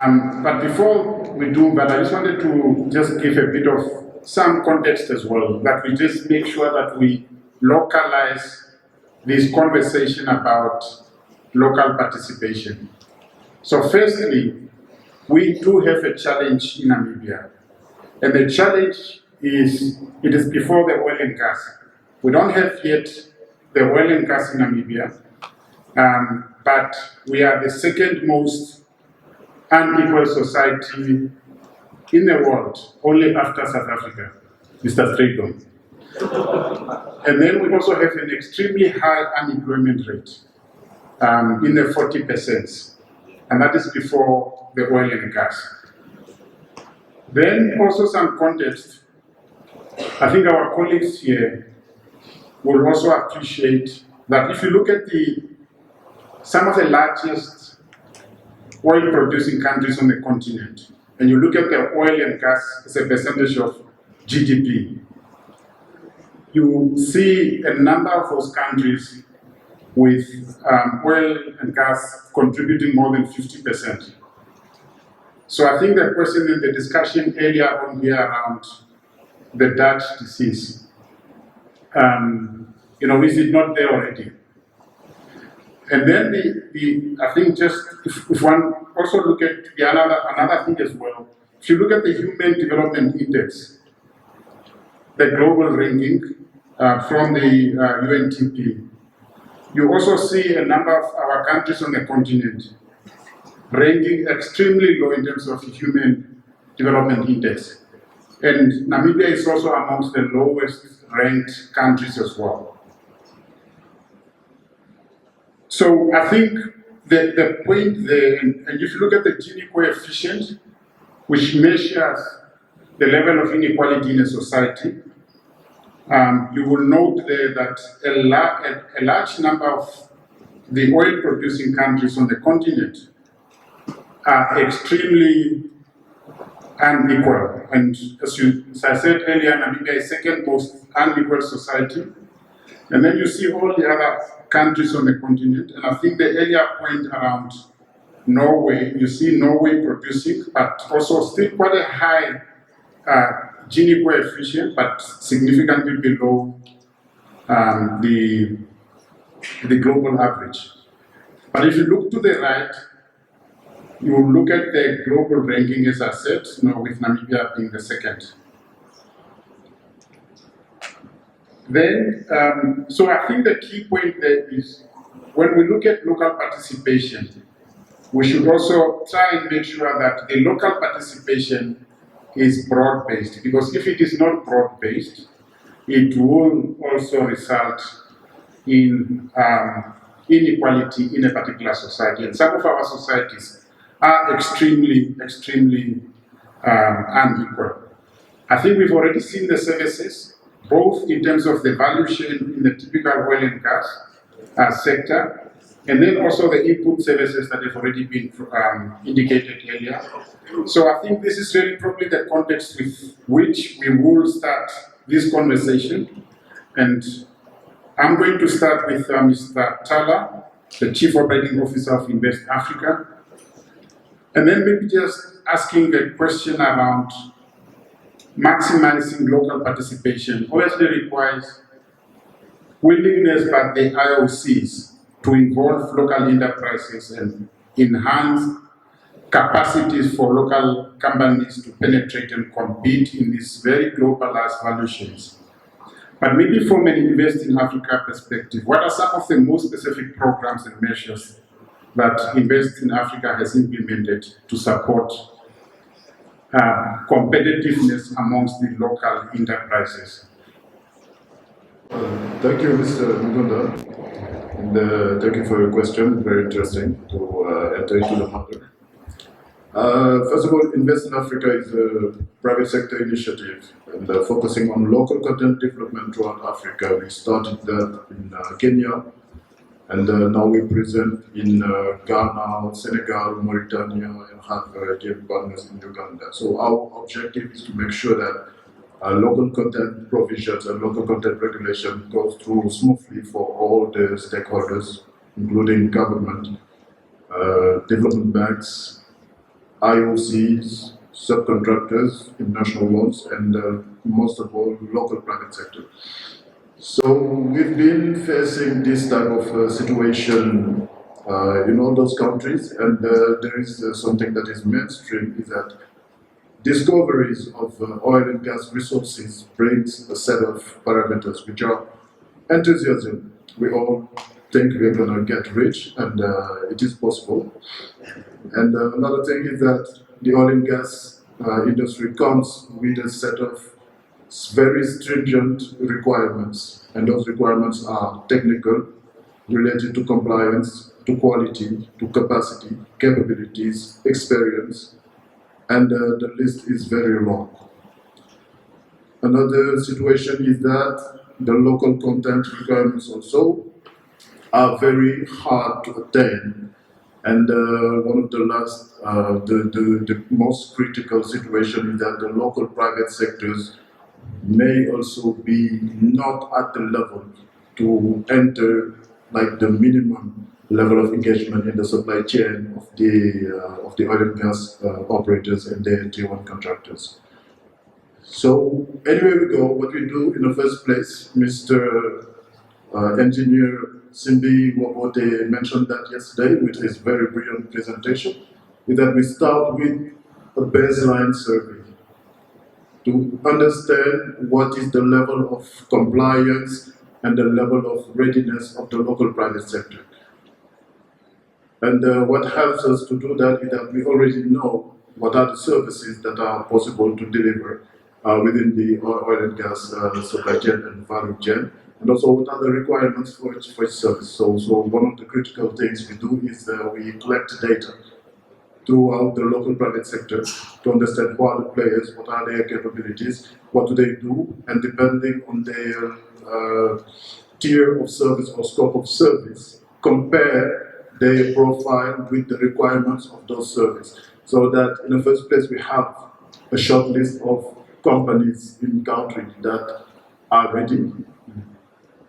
But before we do that, I just wanted to just give a bit of some context as well, that we just make sure that we localize this conversation about local participation. So firstly, we do have a challenge in Namibia. And the challenge is, it is before the oil and gas. We don't have yet the oil and gas in Namibia, but we are the second most unequal society in the world, only after South Africa, Mr. Strydom. And then we also have an extremely high unemployment rate, in the 40%, and that is before the oil and gas. Then also some context. I think our colleagues here will also appreciate that if you look at some of the largest oil-producing countries on the continent, and you look at the oil and gas as a percentage of GDP, you see a number of those countries with oil and gas contributing more than 50%. So I think the question in the discussion earlier on here around the Dutch disease, is it not there already? And then I think just if one also look at another thing as well, if you look at the Human Development Index, the global ranking from the UNDP, you also see a number of our countries on the continent ranking extremely low in terms of Human Development Index. And Namibia is also amongst the lowest ranked countries as well. So I think the point there, and if you look at the Gini coefficient, which measures the level of inequality in a society, you will note there that a large number of the oil-producing countries on the continent are extremely unequal. And as I said earlier, Namibia is second most unequal society. And then you see all the other countries on the continent. And I think the earlier point around Norway, you see Norway producing, but also still quite a high Gini coefficient, but significantly below the global average. But if you look to the right, you look at the global ranking, as I said, with Namibia being the second. Then, so I think the key point there is, when we look at local participation, we should also try and make sure that the local participation is broad-based, because if it is not broad-based, it will also result in inequality in a particular society. And some of our societies are extremely unequal. I think we've already seen the services, both in terms of the value chain in the typical oil and gas sector, and then also the input services that have already been indicated earlier. So I think this is really probably the context with which we will start this conversation. And I'm going to start with Mr. Talla, the Chief Operating Officer of Invest Africa, and then maybe just asking a question around maximizing local participation. Obviously requires willingness by the IOCs to involve local enterprises and enhance capacities for local companies to penetrate and compete in these very globalized value chains. But maybe from an Invest in Africa perspective, what are some of the most specific programs and measures that Invest in Africa has implemented to support competitiveness amongst the local enterprises? Thank you, Mr. Mungunda, and thank you for your question. Very interesting to enter into the matter. First of all, Invest in Africa is a private sector initiative and focusing on local content development throughout Africa. We started that in Kenya, and now we present in Ghana, Senegal, Mauritania, and have game partners in Uganda. So our objective is to make sure that local content provisions and local content regulation goes through smoothly for all the stakeholders, including government, development banks, IOCs, subcontractors, international ones, and most of all, local private sector. So we've been facing this type of situation in all those countries, and there is something that is mainstream, is that discoveries of oil and gas resources brings a set of parameters which are enthusiasm. We all think we're going to get rich, and it is possible. And another thing is that the oil and gas industry comes with a set of very stringent requirements, and those requirements are technical, related to compliance, to quality, to capacity, capabilities, experience, and the list is very long. Another situation is that the local content requirements also are very hard to attain. And one of the last, the most critical situation is that the local private sectors may also be not at the level to enter like the minimum level of engagement in the supply chain of the oil and gas operators and their tier 1 contractors. So anywhere we go, what we do in the first place, Mr. Engineer Simbi Wabote mentioned that yesterday with his very brilliant presentation, is that we start with a baseline survey to understand what is the level of compliance and the level of readiness of the local private sector. And what helps us to do that is that we already know what are the services that are possible to deliver within the oil and gas supply chain and value chain, and also what are the requirements for each service. So one of the critical things we do is we collect data throughout the local private sector to understand who are the players, what are their capabilities, what do they do, and depending on their tier of service or scope of service, compare their profile with the requirements of those services. So that in the first place we have a short list of companies in country that are ready,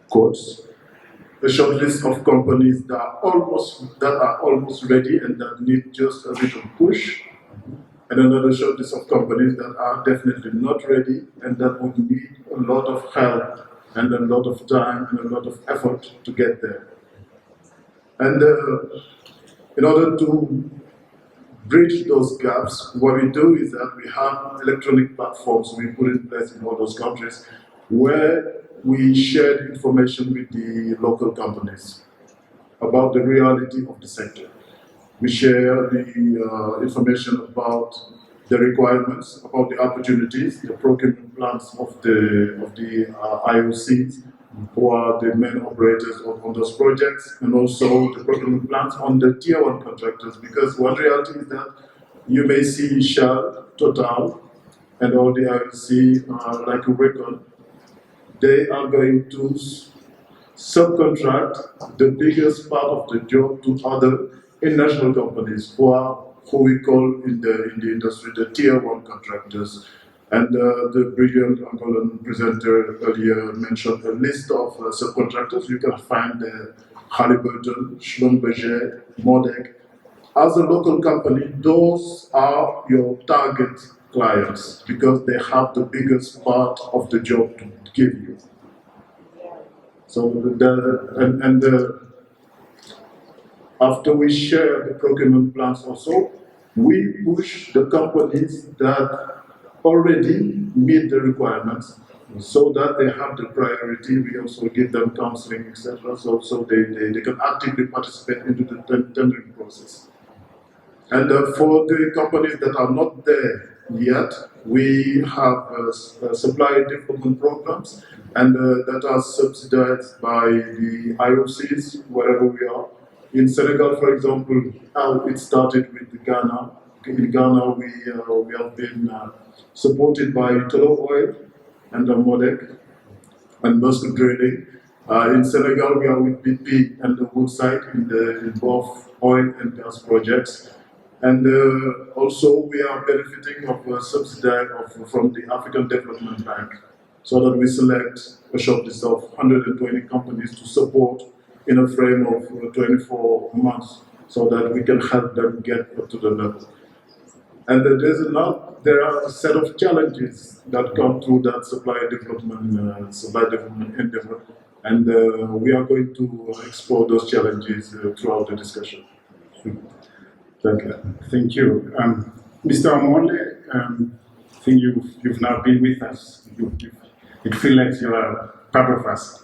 quotes, a short list of companies that are almost ready and that need just a little push, and another short list of companies that are definitely not ready and that would need a lot of help and a lot of time and a lot of effort to get there. And in order to bridge those gaps, what we do is that we have electronic platforms we put in place in all those countries where we share information with the local companies about the reality of the sector. We share the information about the requirements, about the opportunities, the procurement plans of the IOCs, who are the main operators on those projects, and also the procurement plans on the tier 1 contractors, because one reality is that you may see Shell, Total, and all the IOC like Recon, they are going to subcontract the biggest part of the job to other international companies who we call in the industry the tier 1 contractors. And the brilliant Angolan presenter earlier mentioned a list of subcontractors. You can find Halliburton, Schlumberger, Modec. As a local company, those are your target clients because they have the biggest part of the job to give you. So after we share the procurement plans also, we push the companies that already meet the requirements so that they have the priority. We also give them counseling, etc. So they can actively participate into the tendering process. And for the companies that are not there yet, we have supply development programs and that are subsidized by the IOCs, wherever we are. In Senegal, for example, it started with Ghana. In Ghana, we have been supported by Tullow Oil and Modec and Mercure Drilling. In Senegal, we are with BP and the Woodside in both oil and gas projects. And also, we are benefiting of subsidy from the African Development Bank, so that we select a short list of 120 companies to support in a frame of 24 months, so that we can help them get up to the level. And there are a set of challenges that come through that supply development endeavor. And we are going to explore those challenges throughout the discussion. Thank you. Thank you. Mr. Omole, I think you've now been with us. It feels like you are part of us.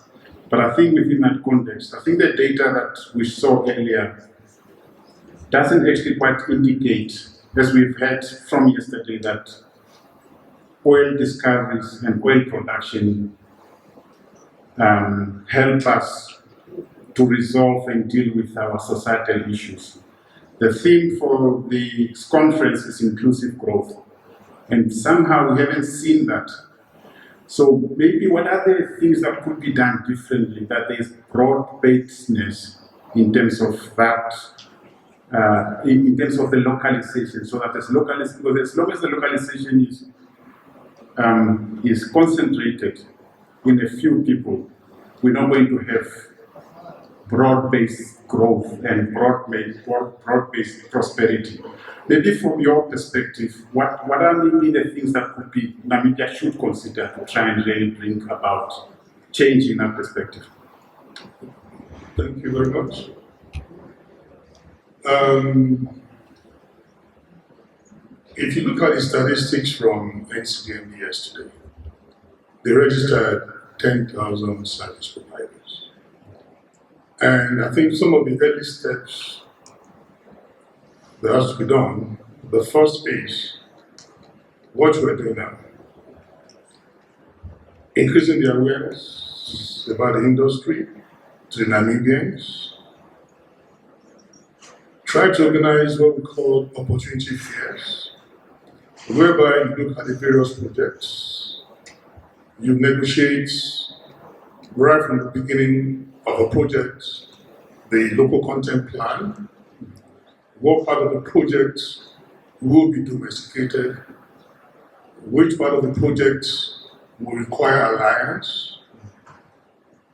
But I think within that context, I think the data that we saw earlier doesn't actually quite indicate, as we've heard from yesterday, that oil discoveries and oil production help us to resolve and deal with our societal issues. The theme for the conference is inclusive growth, and somehow we haven't seen that. So maybe what are the things that could be done differently, that there is broad-basedness in terms of that, in terms of the localization, so that as long as the localization is concentrated in a few people, we're not going to have broad-based growth and broad-based prosperity. Maybe from your perspective, what are maybe the things that could be Namibia should consider to try and really bring about change in that perspective? Thank you very much. If you look at the statistics from NCDMB yesterday, they registered 10,000 service providers. And I think some of the early steps that has to be done, the first is what we're doing now. Increasing the awareness about the industry to the Namibians. Try to organize what we call opportunity fairs, whereby you look at the various projects, you negotiate right from the beginning of a project, the local content plan, what part of the project will be domesticated, which part of the project will require alliance,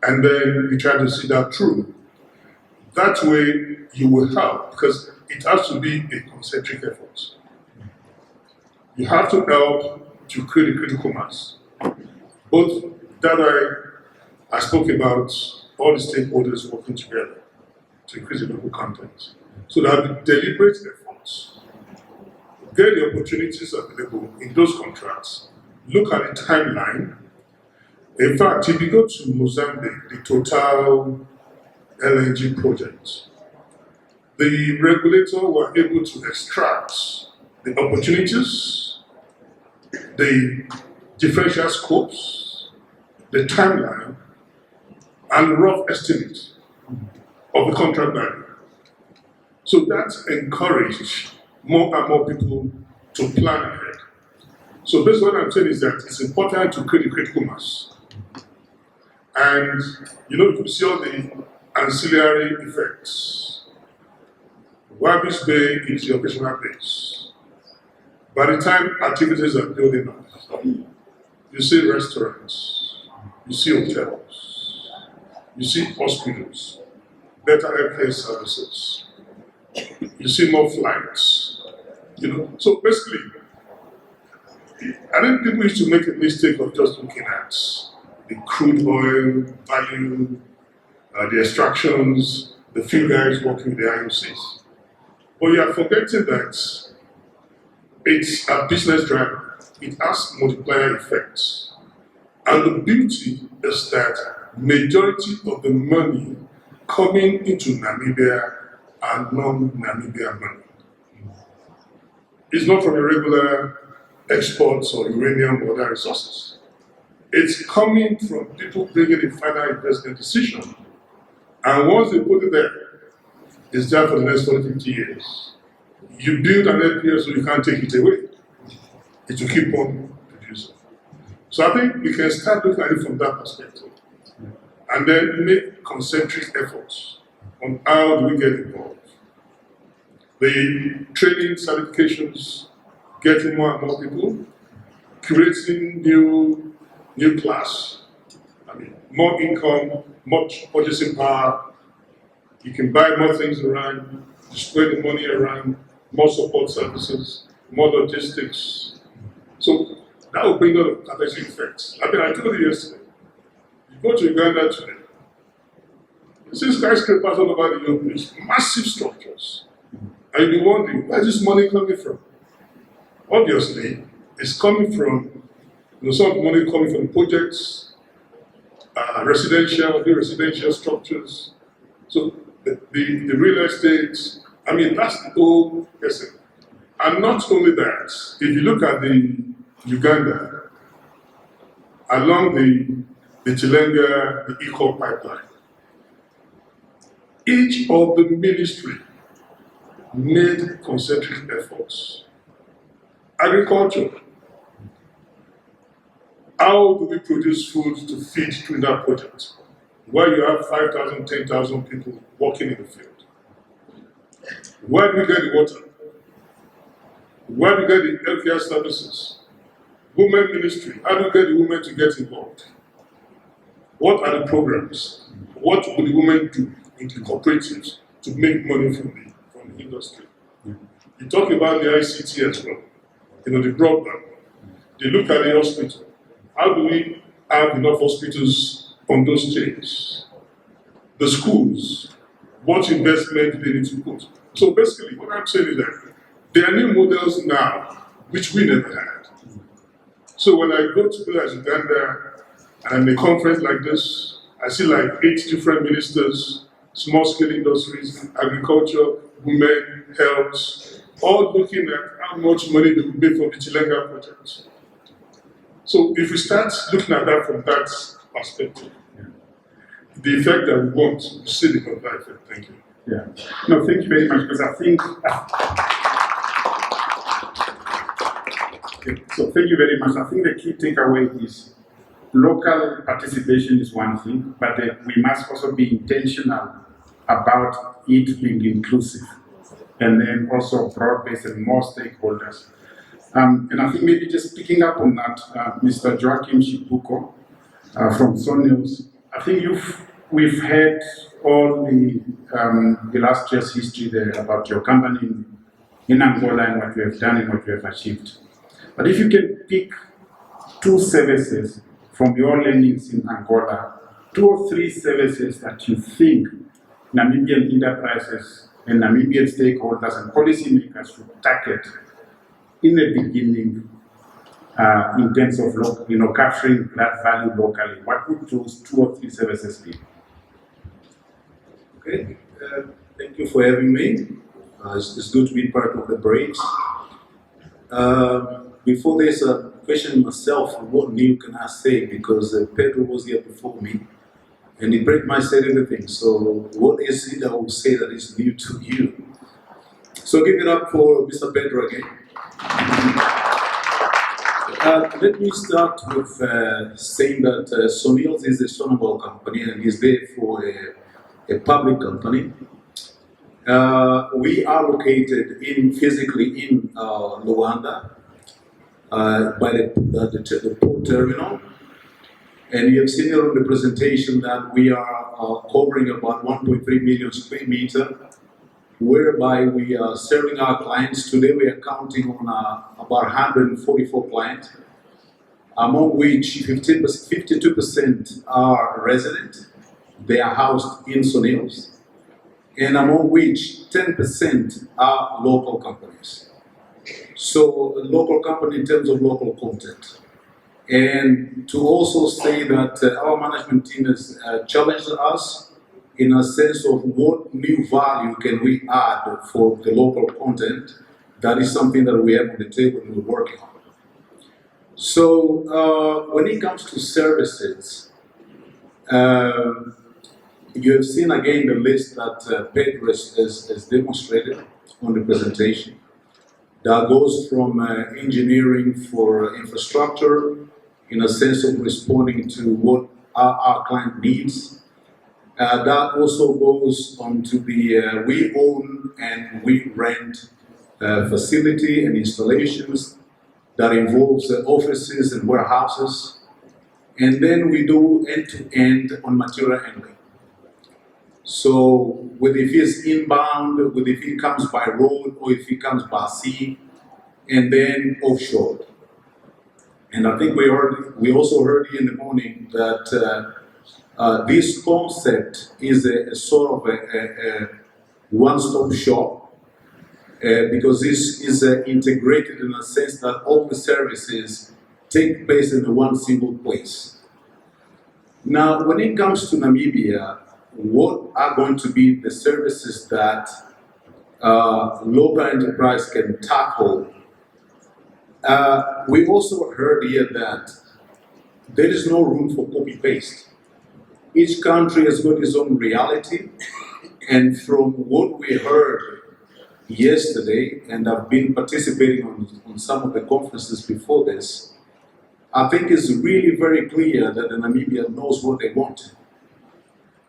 and then you try to see that through. That way you will help, because it has to be a concentric effort. You have to help to create a critical mass. Both that I spoke about, all the stakeholders working together to increase the local content. So that the deliberate efforts, get the opportunities available in those contracts, look at the timeline. In fact, if you go to Mozambique, the Total LNG project, the regulator were able to extract the opportunities, the differential scopes, the timeline, and rough estimate of the contract value. So that encouraged more and more people to plan ahead. So basically what I'm saying is that it's important to create a critical mass. And you could see all the ancillary effects. Wabish Bay is the operational base. By the time activities are building up, you see restaurants, you see hotels, you see hospitals, better healthcare services, you see more flights. So basically, I think people used to make a mistake of just looking at the crude oil value, the extractions, the few guys working with the IOCs. But you are forgetting that it's a business driver. It has multiplier effects. And the beauty is that majority of the money coming into Namibia are non-Namibia money. It's not from irregular exports or uranium or other resources. It's coming from people bringing a final investment decision. And once they put it there, it's there for the next 50 years. You build an LPS so you can't take it away. It will keep on producing. So I think we can start looking at it from that perspective. And then make concentric efforts on how do we get involved. The training certifications, getting more and more people, creating new class. More income, more purchasing power. You can buy more things around, spread the money around, more support services, more logistics. So that will bring a lot of catalytic effects. I mean, I told you yesterday, you go to Uganda today, you see skyscrapers all over the place, massive structures. And you'll be wondering, where's this money coming from? Obviously, it's coming from, some of the money coming from projects, residential, the residential structures. So the real estate, I mean, that's the whole essence. And not only that, if you look at the Uganda, along the Chilenga, the Eco pipeline, each of the ministry made concentric efforts. Agriculture, how do we produce food to feed through that project? Where you have 5,000, 10,000 people working in the field. Where do we get the water? Where do we get the healthcare services? Women ministry, how do we get the women to get involved? What are the programs? What will the women do in the cooperatives to make money from the industry? You talk about the ICT as well, the broadband. They look at the hospital. How do we have enough hospitals on those chains? The schools, what investment do they need to put? So basically, what I'm saying is that there are new models now, which we never had. So when I go to Uganda and a conference like this, I see like 8 different ministers, small-scale industries, agriculture, women, health, all looking at how much money they will make from the Chilenga project. So if we start looking at that from that perspective, the effect that we want, we see the complete effect. Thank you. Yeah. No, thank you very much, because I think. So thank you very much. I think the key takeaway is local participation is one thing, but we must also be intentional about it being inclusive, and then also broad-based and more stakeholders. And I think maybe just picking up on that, Mr. Joaquim Chipuco from SONILS, I think we've had all the last year's history there about your company in Angola and what you have done and what you have achieved. But if you can pick 2 services from your learnings in Angola, 2 or 3 services that you think Namibian enterprises and Namibian stakeholders and policymakers should target in the beginning in terms of capturing that value locally, what would those 2 or 3 services be? Okay, thank you for having me. It's good to be part of the breaks. Before this, question myself, what new can I say? Because Pedro was here before me, and he pretty much said everything. So what is it I will say that is new to you? So give it up for Mr. Pedro again. Let me start with saying that SONILS is a Senegal company and is there for a public company. We are located physically in Luanda by the port terminal, and you have seen here on the presentation that we are covering about 1.3 million square meters, whereby we are serving our clients. Today we are counting on about 144 clients, among which 52% are resident. They are housed in SONILS, and among which 10% are local companies. So a local company in terms of local content. And to also say that our management team has challenged us in a sense of what new value can we add for the local content. That is something that we have on the table and we're working on. So when it comes to services, you have seen again the list that Pedro has demonstrated on the presentation. That goes from engineering for infrastructure, in a sense of responding to what our client needs. That also goes on to the we own and we rent facility and installations that involves offices and warehouses. And then we do end-to-end on material handling. So whether if it's inbound, whether if it comes by road or if it comes by sea, and then offshore. And I think we also heard in the morning that this concept is a sort of a one-stop shop, because this is integrated in a sense that all the services take place in one single place. Now, when it comes to Namibia, what are going to be the services that local enterprise can tackle? We also heard here that there is no room for copy-paste. Each country has got its own reality, and from what we heard yesterday, and I've been participating on some of the conferences before this, I think it's really very clear that the Namibia knows what they want.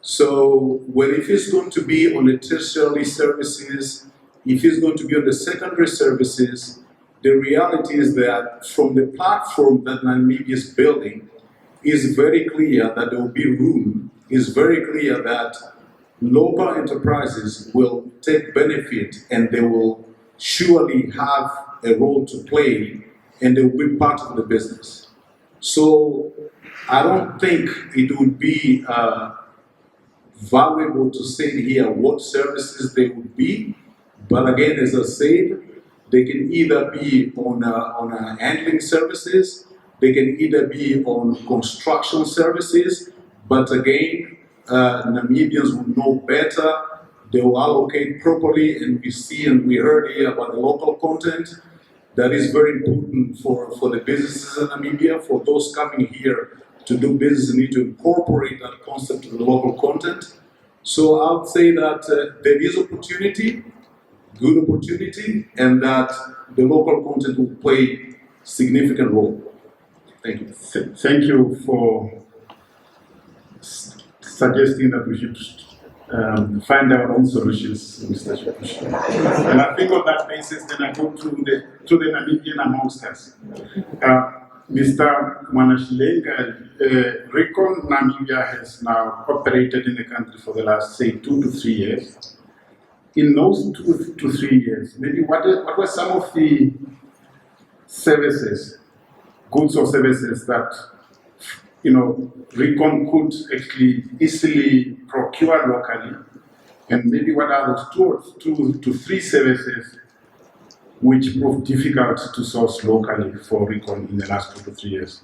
So, well, if it's going to be on the tertiary services, if it's going to be on the secondary services, the reality is that from the platform that Namibia is building, is very clear that there will be room, is very clear that local enterprises will take benefit and they will surely have a role to play and they will be part of the business. So I don't think it would be valuable to say here what services they would be, but again, as I said, they can either be on handling services, they can either be on construction services, but again, Namibians will know better, they will allocate properly, and we see and we heard here about the local content. That is very important for the businesses in Namibia. For those coming here to do business, need to incorporate that concept to the local content. So I would say that there is opportunity, good opportunity, and that the local content will play significant role. Thank you. Thank you for suggesting that we should find our own solutions, Mr. Chipuco. And I think on that basis, then I go to the Namibian amongst us. Mr. Mwanachilenga, Recon Namibia has now operated in the country for the last, say, 2 to 3 years. In those 2 to 3 years, maybe what were some of the services, goods or services that Recon could actually easily procure locally, and maybe what are those 2 to 3 services which proved difficult to source locally for Recon in the last 2 to 3 years?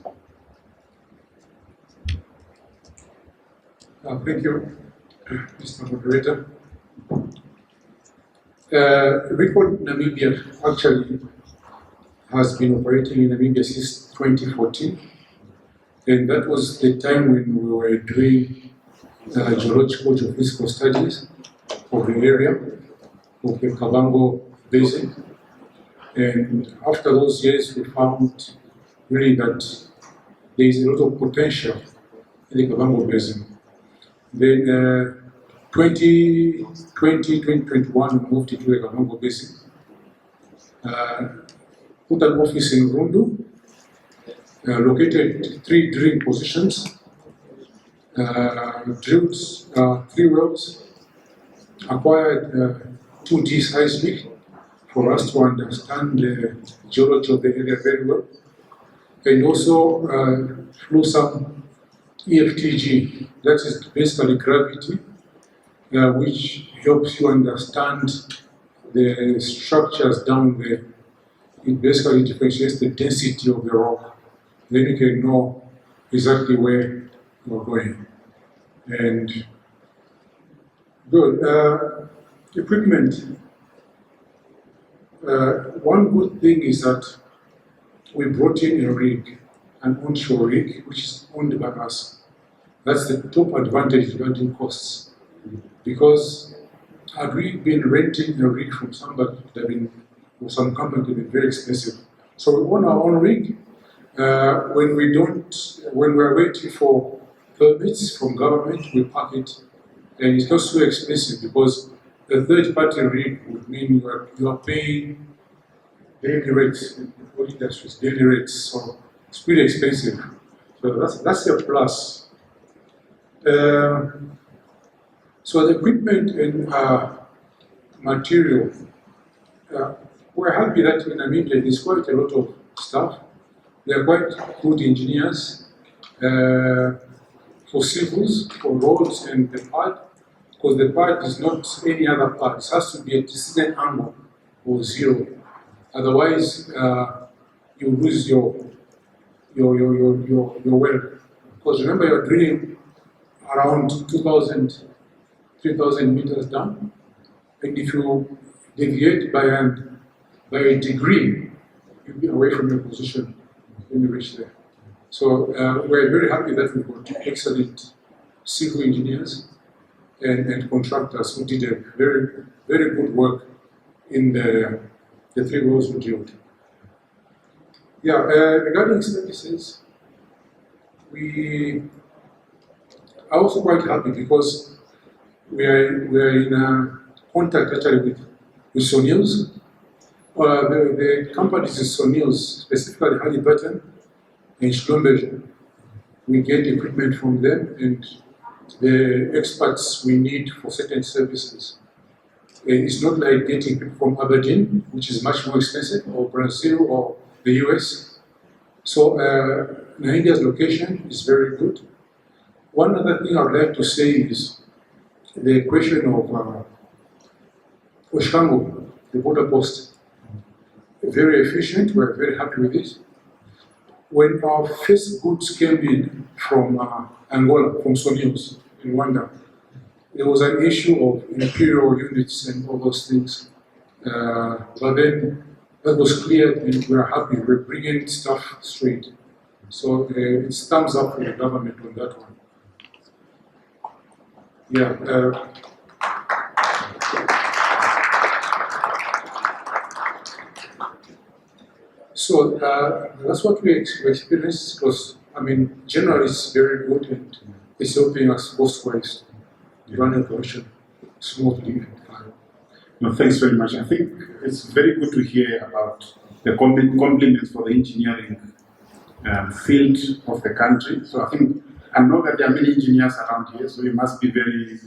Thank you, Mr. Moderator. Recon Namibia actually has been operating in Namibia since 2014. And that was the time when we were doing geological geophysical studies of the area of the Kavango Basin. And after those years, we found really that there is a lot of potential in the Kavango Basin. Then 2020, 2021, we moved into the Kavango Basin. Put an office in Rundu, located 3 drilling positions, drilled 3 wells, acquired 2D seismic for us to understand the geology of the area very well, and also flew some EFTG, that is basically gravity, which helps you understand the structures down there. It basically differentiates the density of the rock. Then you can know exactly where you're going. And good. Equipment. One good thing is that we brought in a rig, an onshore rig, which is owned by us. That's the top advantage regarding costs. Because had we been renting a rig from somebody, or some company, would be very expensive. So we own our own rig. When we're waiting for permits from government, we park it, and it's not so expensive because a third-party rig would mean you are paying daily rates in all industries, daily rates, so it's pretty expensive. So that's a plus. So the equipment and material, we're happy that in Namibia there's quite a lot of staff. They are quite good engineers for civils, for roads and the part, because the part is not any other part. It has to be a distant angle or zero. Otherwise, you lose your well. Because remember, you're drilling around 2,000, 3,000 meters down, and if you deviate by a degree, you'll be away from your position when you reach there. So we're very happy that we've got excellent civil engineers and contractors who did a very, very good work in the 3 wells we drilled. Yeah, regarding services, we are also quite happy because we are in contact actually with SONILS. The companies is SONILS, specifically Halliburton and Schlumberger. We get equipment from them and the experts we need for certain services. It's not like getting people from Aberdeen, which is much more expensive, or Brazil or the US. So Namibia's location is very good. One other thing I would like to say is the question of Oshango, the border post. Very efficient, we're very happy with it. When our first goods came in from Angola, from SONILS in Rwanda, there was an issue of imperial units and all those things. But then that was cleared and we're happy, we're bringing stuff straight. So it's thumbs up for the government on that one. Yeah. So that's what we experienced, because, I mean, generally it's very good and it's helping us post-waste run a operation smoothly. No, thanks very much. I think it's very good to hear about the compliments for the engineering field of the country. So I know that there are many engineers around here, so you must be very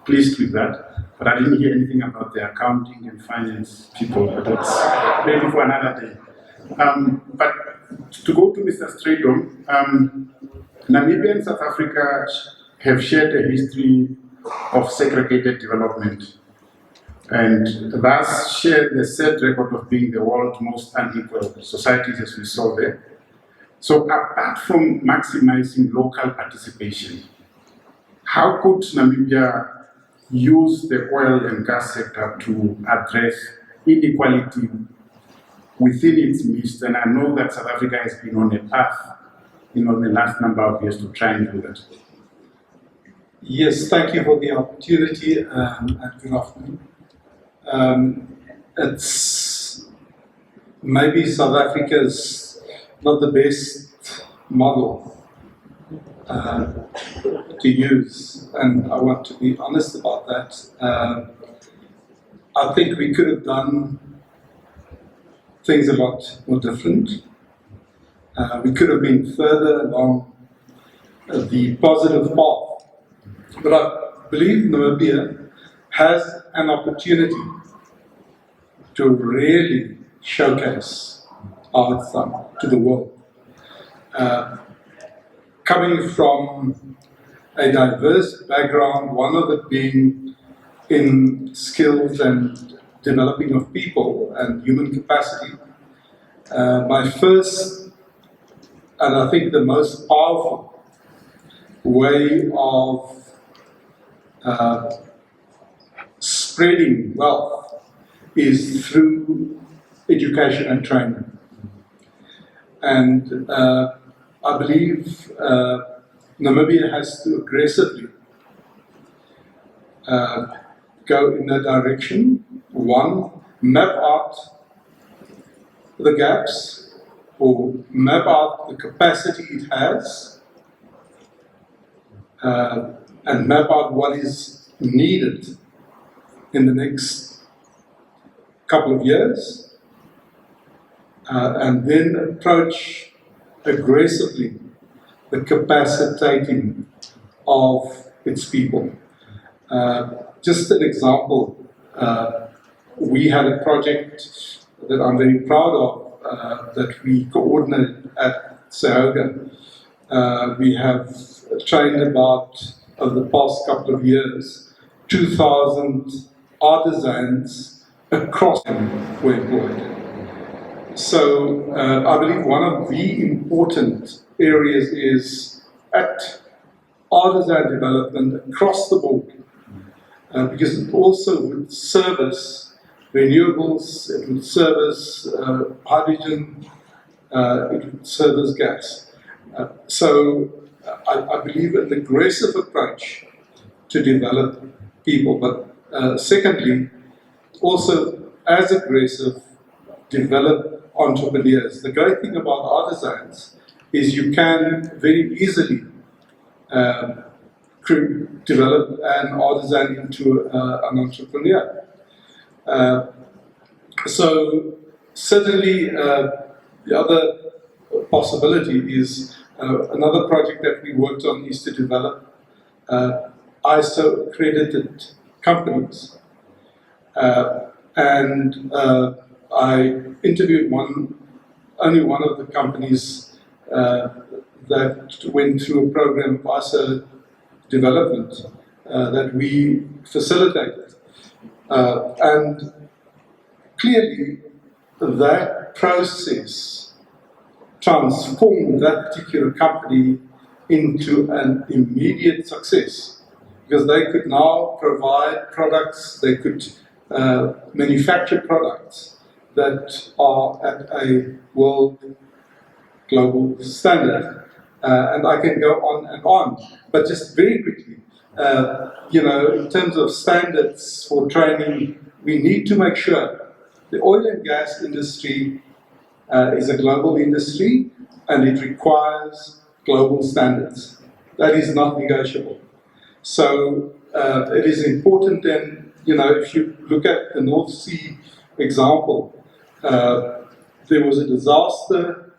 pleased with that. But I didn't hear anything about the accounting and finance people, but that's maybe for another day. But to go to Mr. Strydom, Namibia and South Africa have shared a history of segregated development and thus share the sad record of being the world's most unequal societies, as we saw there. So apart from maximizing local participation, how could Namibia use the oil and gas sector to address inequality within its midst? And I know that South Africa has been on a path in the last number of years to try and do that. Yes, thank you for the opportunity and good afternoon. It's maybe South Africa's not the best model to use, and I want to be honest about that. I think we could have done things a lot more different. We could have been further along the positive path. But I believe Namibia has an opportunity to really showcase how it's done to the world. Coming from a diverse background, one of it being in skills and developing of people and human capacity, my first, and I think the most powerful way of spreading wealth is through education and training. And I believe Namibia has to aggressively go in that direction. One, map out the gaps, or map out the capacity it has, and map out what is needed in the next couple of years, and then approach aggressively the capacitating of its people. Just an example, we had a project that I'm very proud of, that we coordinate at SAOGA. We have trained about, over the past couple of years, 2,000 artisans across were employed. So I believe one of the important areas is at artisan development across the board, because it also would service renewables, it would service hydrogen, it would service gas. So I believe an aggressive approach to develop people, but secondly, also as aggressive, develop entrepreneurs. The great thing about artisans is you can very easily develop an artisan into an entrepreneur. So certainly the other possibility is another project that we worked on is to develop ISO accredited companies. And I interviewed only one of the companies that went through a program of ISO development that we facilitated. And clearly that process transformed that particular company into an immediate success, because they could now provide products, they could manufacture products that are at a world global standard. And I can go on, but just very quickly, in terms of standards for training, we need to make sure the oil and gas industry is a global industry and it requires global standards. That is not negotiable. So it is important then, if you look at the North Sea example, there was a disaster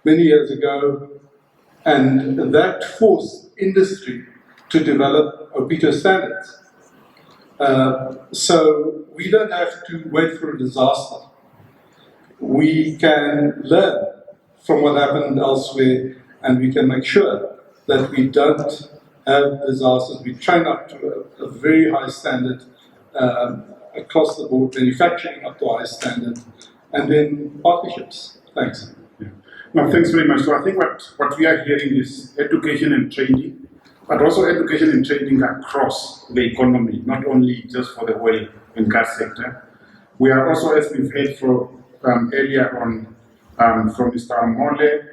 many years ago, and that forced industry to develop OPITO standards. So we don't have to wait for a disaster. We can learn from what happened elsewhere, and we can make sure that we don't have disasters. We train up to a very high standard across the board, manufacturing up to a high standard, and then partnerships. Thanks. Yeah. No, thanks very much. So I think what we are hearing is education and training, but also education and training across the economy, not only just for the oil and gas sector. We are also, as we've heard from earlier on from Mr. Omole,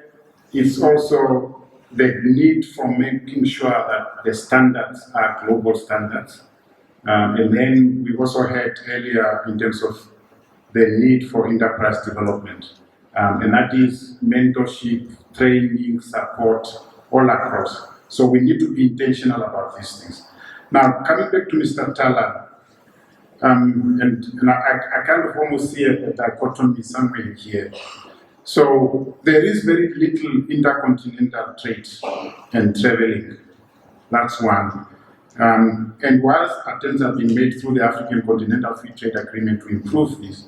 it's also the need for making sure that the standards are global standards. And then we also heard earlier in terms of the need for enterprise development. And that is mentorship, training, support, all across. So we need to be intentional about these things. Now, coming back to Mr. Talla, and I kind of almost see a dichotomy somewhere here. So there is very little intercontinental trade and traveling. That's one. And whilst attempts have been made through the African Continental Free Trade Agreement to improve this,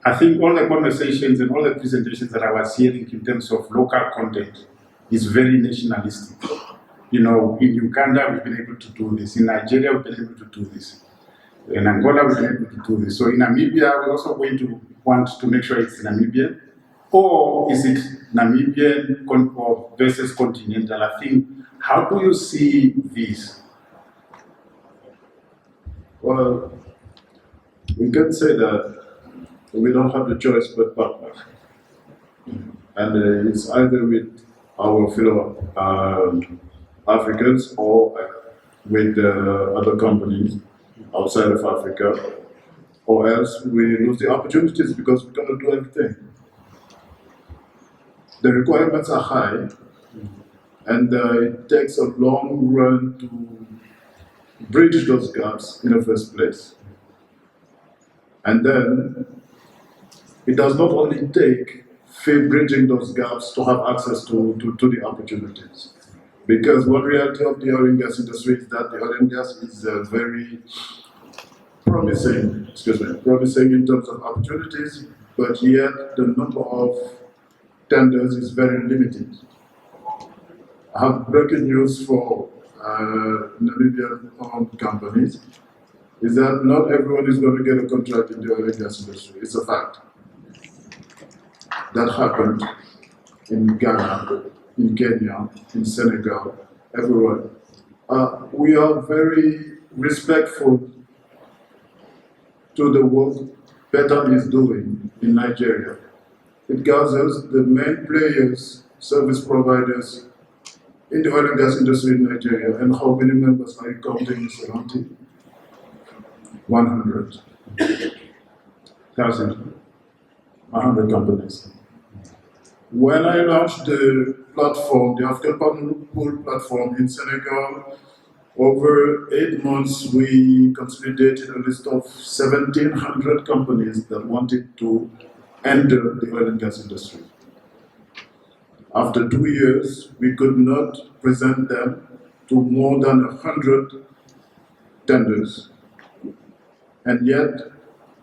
I think all the conversations and all the presentations that I was hearing in terms of local content is very nationalistic. In Uganda, we've been able to do this. In Nigeria, we've been able to do this. In Angola, we've been able to do this. So in Namibia, we're also going to want to make sure it's Namibian. Or is it Namibian versus continental? I think, how do you see this? Well, we can say that we don't have the choice but partner. And it's either with our fellow Africans or with other companies outside of Africa, or else we lose the opportunities because we cannot do everything. The requirements are high, and it takes a long run to bridge those gaps in the first place. And then it does not only take bridging those gaps to have access to the opportunities. Because one reality of the oil and gas industry is that the oil and gas is very promising in terms of opportunities, but yet the number of tenders is very limited. I have breaking news for Namibian-owned companies, is that not everyone is going to get a contract in the oil and gas industry. It's a fact. That happened in Ghana, in Kenya, in Senegal, everywhere. We are very respectful to the work Petan is doing in Nigeria. It gathers the main players, service providers in the oil and gas industry in Nigeria. And how many members are you counting, Mr. Ranti? 100,000. 100 companies. When I launched the platform, the African Partner Pool platform in Senegal, over 8 months we consolidated a list of 1,700 companies that wanted to enter the oil and gas industry. After 2 years, we could not present them to more than 100 tenders. And yet,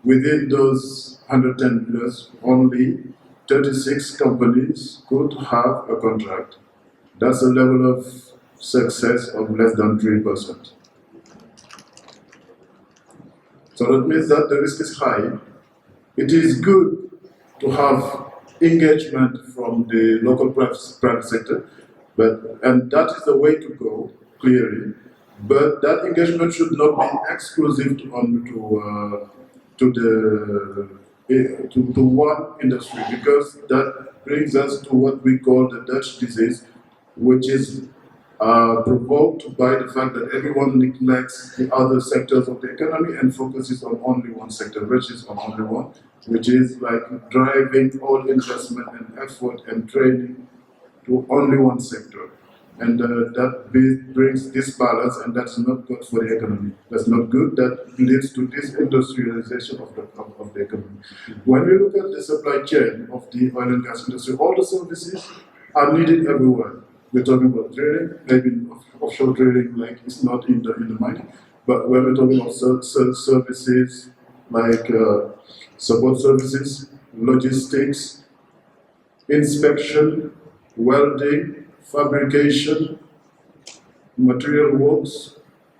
within those 100 tenders, only 36 companies could have a contract. That's a level of success of less than 3%. So that means that the risk is high. It is good to have engagement from the local private sector, and that is the way to go, clearly. But that engagement should not be exclusive to one industry, because that brings us to what we call the Dutch disease, which is provoked by the fact that everyone neglects the other sectors of the economy and focuses on only one sector, which is on only one, which is like driving all investment and effort and training to only one sector. And that brings disbalance, and that's not good for the economy. That's not good. That leads to disindustrialization of the economy. When we look at the supply chain of the oil and gas industry, all the services are needed everywhere. We're talking about drilling, maybe offshore drilling, like it's not in the mining. But when we're talking about services like support services, logistics, inspection, welding, fabrication, material works,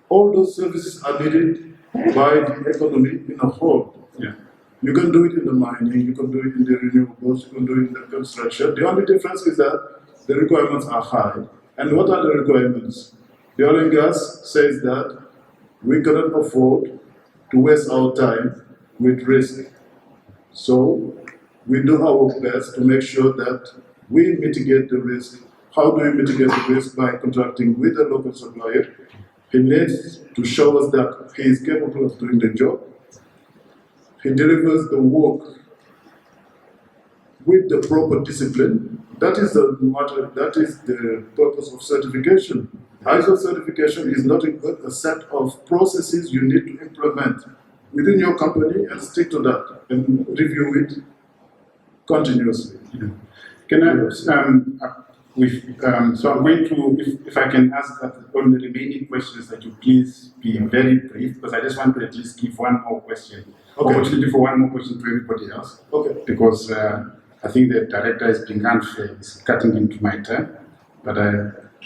all those services are needed by the economy in a whole. Yeah. You can do it in the mining, you can do it in the renewables, you can do it in the construction. The only difference is that the requirements are high. And what are the requirements? The oil and gas says that we cannot afford to waste our time with risk. So we do our best to make sure that we mitigate the risk. How do we mitigate the risk? By contracting with a local supplier. He needs to show us that he is capable of doing the job. He delivers the work with the proper discipline. That is the matter. That is the purpose of certification. ISO certification is nothing but a set of processes you need to implement within your company and stick to that and review it continuously. Yeah. Can I? So I'm going to, if I can ask on the remaining questions, that you please be very brief, because I just want to at least give one more question. Okay. Opportunity for one more question to everybody else. Okay. Because I think the director is being unfair, is cutting into my time, but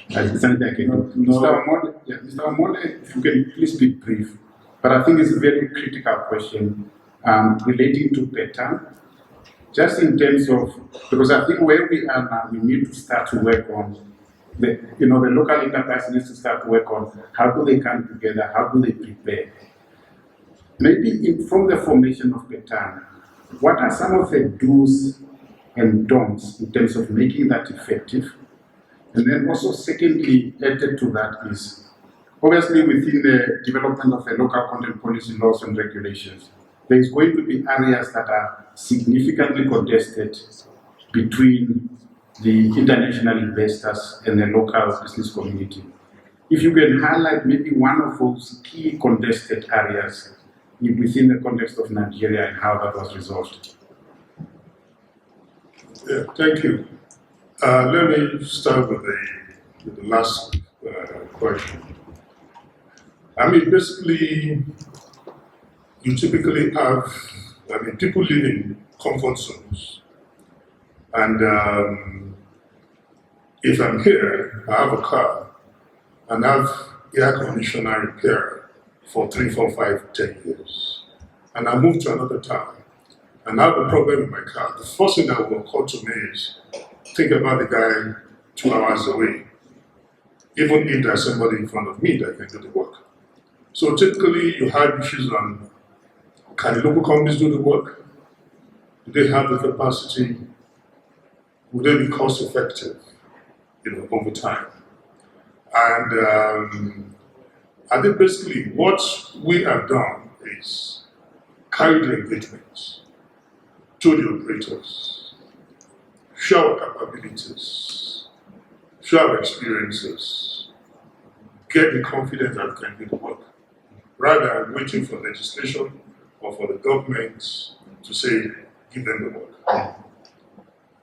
it's something I can do. No. Mr. Omole, if you can please be brief. But I think it's a very critical question relating to Petan. Just in terms of, because I think where we are now, we need to start to work on the local enterprise needs to start to work on how do they come together, how do they prepare. Maybe from the formation of Petan, what are some of the do's and don'ts in terms of making that effective? And then also secondly, added to that is, obviously within the development of the local content policy laws and regulations, there is going to be areas that are significantly contested between the international investors and the local business community. If you can highlight maybe one of those key contested areas within the context of Nigeria and how that was resolved. Yeah, thank you. Let me start with the last question. I mean, basically, you typically have, people live in comfort zones. And if I'm here, I have a car, and I have air conditioner repair for 3, 4, 5, 10 years. And I move to another town, and I have a problem with my car. The first thing that will occur to me is think about the guy 2 hours away, even if there's somebody in front of me that can do the work. So typically you have issues on, can the local companies do the work? Do they have the capacity? Would they be cost effective, over time? And I think basically what we have done is carry the engagement to the operators, show our capabilities, show our experiences, get the confidence that we can do the work, rather than waiting for legislation or for the government to say, give them the work.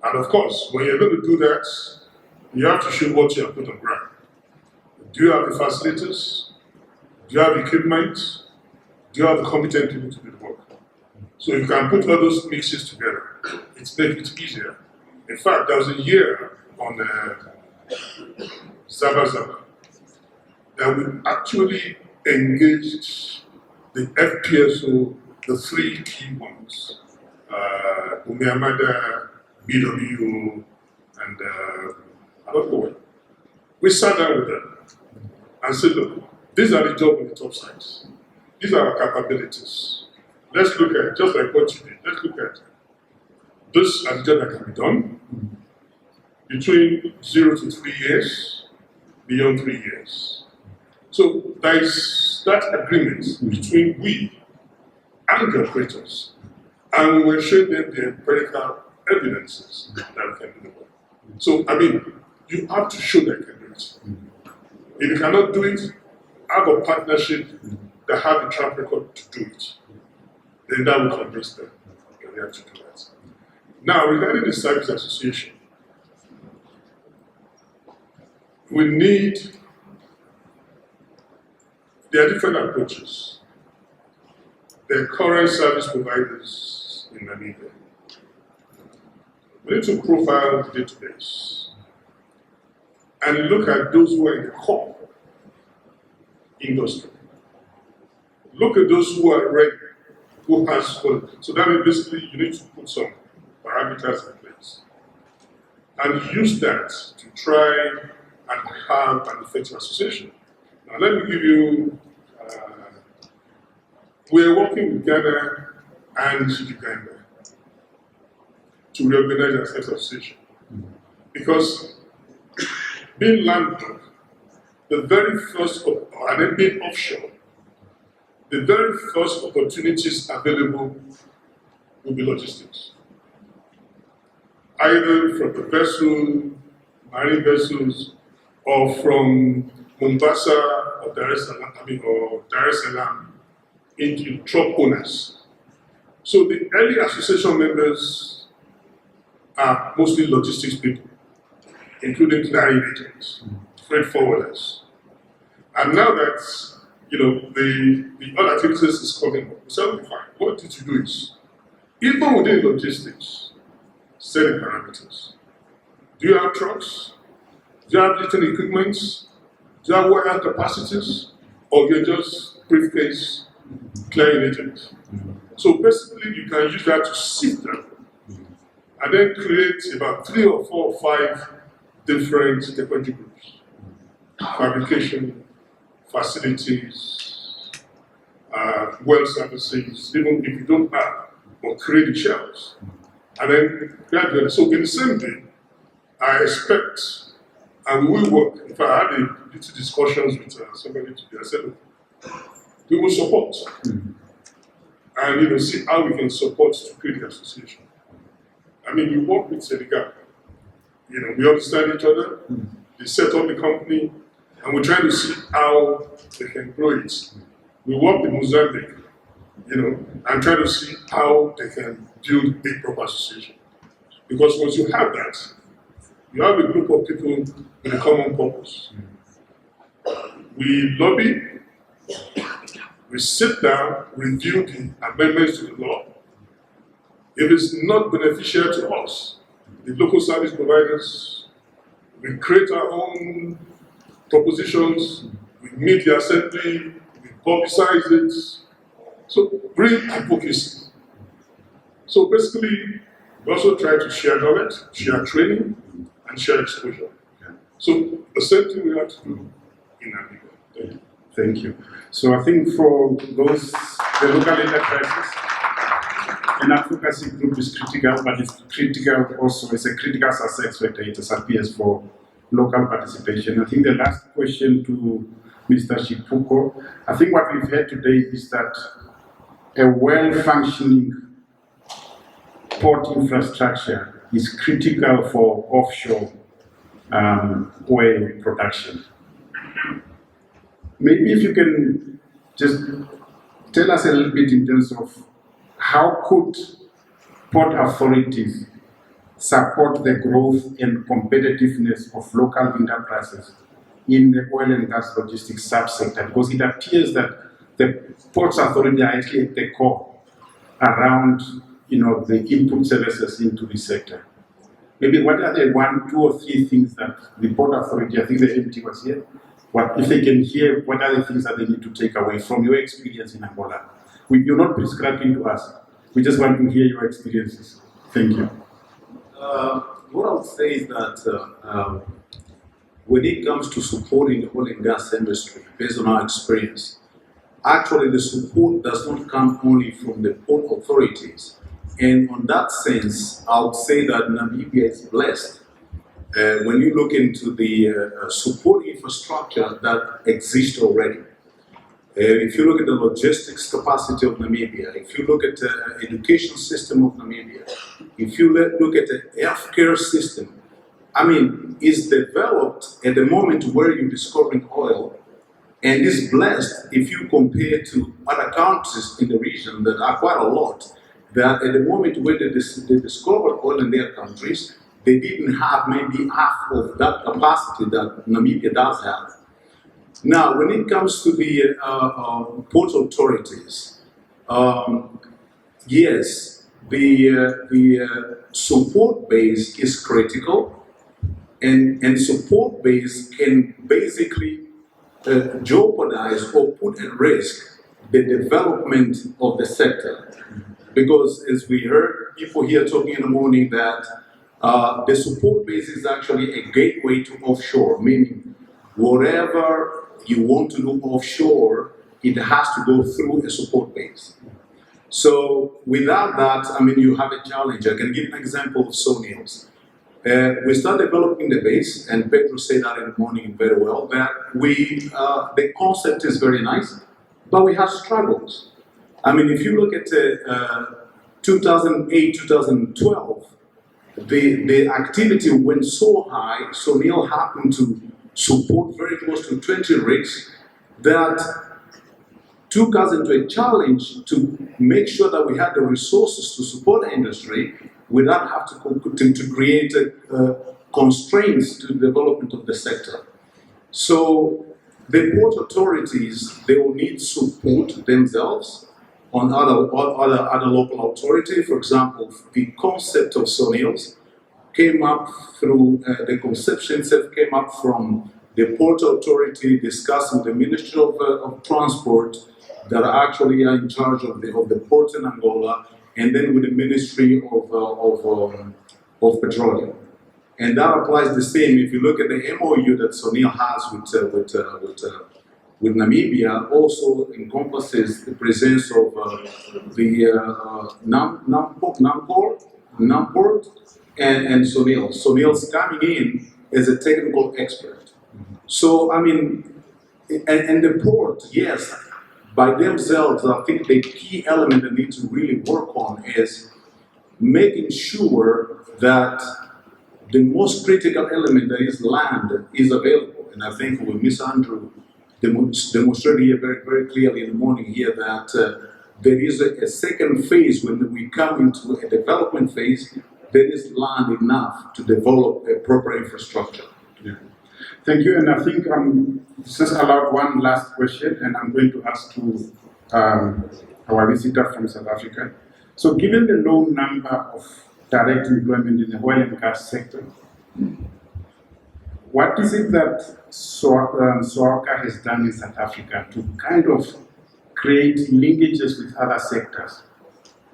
And of course, when you're going to do that, you have to show what you have put on ground. Do you have the facilities? Do you have equipment? Do you have the competent people to do the work? So if you can put all those mixes together, it makes it easier. In fact, there was a year on Zaba that we actually engaged the FPSO, the 3 key ones, Umeamada, BW, and I don't know what. We sat down with them and said, look, these are the jobs on the top sides. These are our capabilities. Let's look at, just like what you did, let's look at this as a job that can be done between 0 to 3 years, beyond 3 years. So there is that agreement between we and the operators, and we will show them the empirical evidences that we can do the work. So, you have to show that you can do it. If you cannot do it, have a partnership that have a track record to do it. Then that will convince them that they have to do that. Now, regarding the service association, we need, there are different approaches. There are current service providers in Namibia. We need to profile the database and look at those who are in the core industry. Look at those who are ready, who has, so that means basically you need to put some parameters in place and use that to try and have an effective association. Now let me give you, we're working with Ghana and Uganda to reorganize our association. Because being landlocked, the very first, and then being offshore, the very first opportunities available will be logistics. Either from the vessel, marine vessels, or from Mombasa or Dar es Salaam into truck owners. So the early association members are mostly logistics people, including clearing agents, freight forwarders. And now that the other activities is coming up, so fine. What did you do is, even within logistics, setting parameters. Do you have trucks? Do you have lifting equipment? Do you have warehouse capacities? Or you're just briefcase clearing agents? So basically, you can use that to sift them and then create about 3 or 4 or 5 different technology groups. Fabrication, facilities, well services, even if you don't have, or create the shells. And then gradually, so in the same day, I expect, and we will work, if I had a little discussions with somebody today, I said, we will support. And see how we can support to create the association. We work with Senegal. We understand each other, they set up the company, and we're trying to see how they can grow it. We work with Mozambique, and try to see how they can build a proper association. Because once you have that, you have a group of people with a common purpose. We lobby, we sit down, review the amendments to the law. If it's not beneficial to us, the local service providers, we create our own propositions, we meet the assembly, we publicize it. So real advocacy. So basically, we also try to share knowledge, share training, and share exposure. So the same thing we have to do in Namibia. Thank you. So I think for those, the local enterprises, an advocacy group is critical, but it's critical also, it's a critical success factor, it appears for local participation. I think the last question to Mr. Chipuco, I think what we've heard today is that a well-functioning port infrastructure is critical for offshore oil production. Maybe if you can just tell us a little bit in terms of how could port authorities support the growth and competitiveness of local enterprises in the oil and gas logistics subsector, because it appears that the ports authority are actually at the core around the input services into the sector. Maybe what are the 1, 2, or 3 things that the port authority, I think the MT was here, what if they can hear, what are the things that they need to take away from your experience in Angola? You're not prescribing to us. We just want to hear your experiences. Thank you. What I would say is that when it comes to supporting the oil and gas industry, based on our experience, actually the support does not come only from the port authorities. And on that sense, I would say that Namibia is blessed. When you look into the support infrastructure that exists already, if you look at the logistics capacity of Namibia, if you look at the education system of Namibia, if you look at the healthcare system, I mean, it's developed at the moment where you're discovering oil, and is blessed if you compare to other countries in the region that are quite a lot, that at the moment where they discovered oil in their countries, they didn't have maybe half of that capacity that Namibia does have. Now, when it comes to the port authorities, yes, the support base is critical, and support base can basically jeopardize or put at risk the development of the sector. Because as we heard people here talking in the morning that the support base is actually a gateway to offshore, meaning whatever you want to do offshore, it has to go through a support base. So without that, I mean, you have a challenge. I can give an example of SONILS. We start developing the base, and Pedro said that in the morning very well, that the concept is very nice, but we have struggles. I mean, if you look at 2008, 2012, the activity went so high, SONIL happened to support very close to 20 rigs that took us into a challenge to make sure that we had the resources to support the industry without having to create constraints to the development of the sector. So the port authorities, they will need support themselves on other local authority. For example, the concept of SONILS came up through, the conception itself came up from the port authority discussing the Ministry of Transport that actually are in charge of the port in Angola, and then with the Ministry of Petroleum. And that applies the same. If you look at the MOU that SONIL has with Namibia, also encompasses the presence of the NAMPORT and SONIL. SONIL's coming in as a technical expert. So, I mean, and the port, yes, by themselves, I think the key element they need to really work on is making sure that the most critical element, that is land, is available. And I think with Ms. Andrew demonstrated here very, very clearly in the morning here that there is a second phase when we come into a development phase, there is land enough to develop a proper infrastructure. Yeah. Thank you, and I think just allowed one last question, and I'm going to ask to our visitor from South Africa. So given the low number of direct employment in the oil and gas sector, what is it that SAOGA has done in South Africa to kind of create linkages with other sectors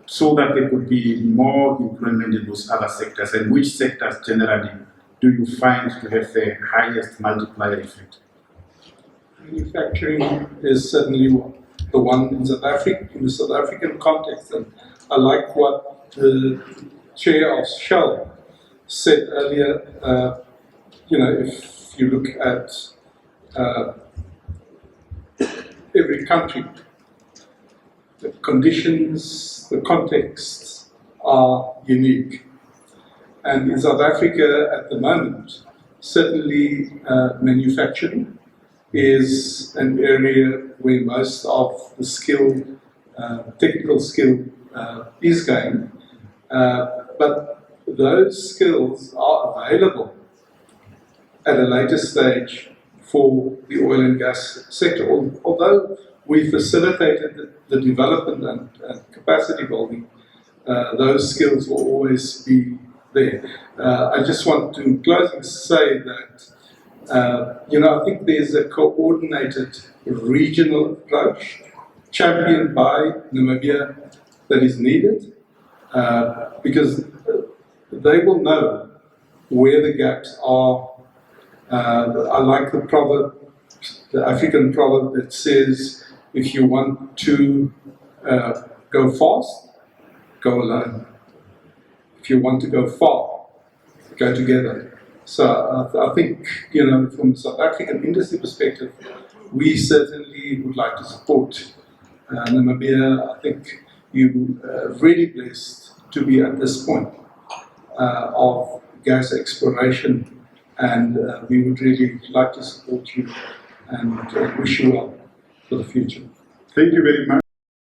so that there could be more employment in those other sectors? And which sectors generally do you find to have the highest multiplier effect? Manufacturing is certainly the one in South Africa, in the South African context, and I like what the chair of Shell said earlier. If you look at every country, the conditions, the contexts are unique. And in South Africa at the moment, certainly manufacturing is an area where most of the skill, technical skill is going. But those skills are available at a later stage for the oil and gas sector. Although we facilitated the development and capacity building, those skills will always be there. I just want to closing say that I think there's a coordinated regional approach championed by Namibia that is needed because they will know where the gaps are. I like the proverb, the African proverb that says, if you want to go fast, go alone. If you want to go far, go together. So I think, from a South African industry perspective, we certainly would like to support Namibia. I think you're really blessed to be at this point of gas exploration, and we would really like to support you and wish you well for the future. Thank you very much.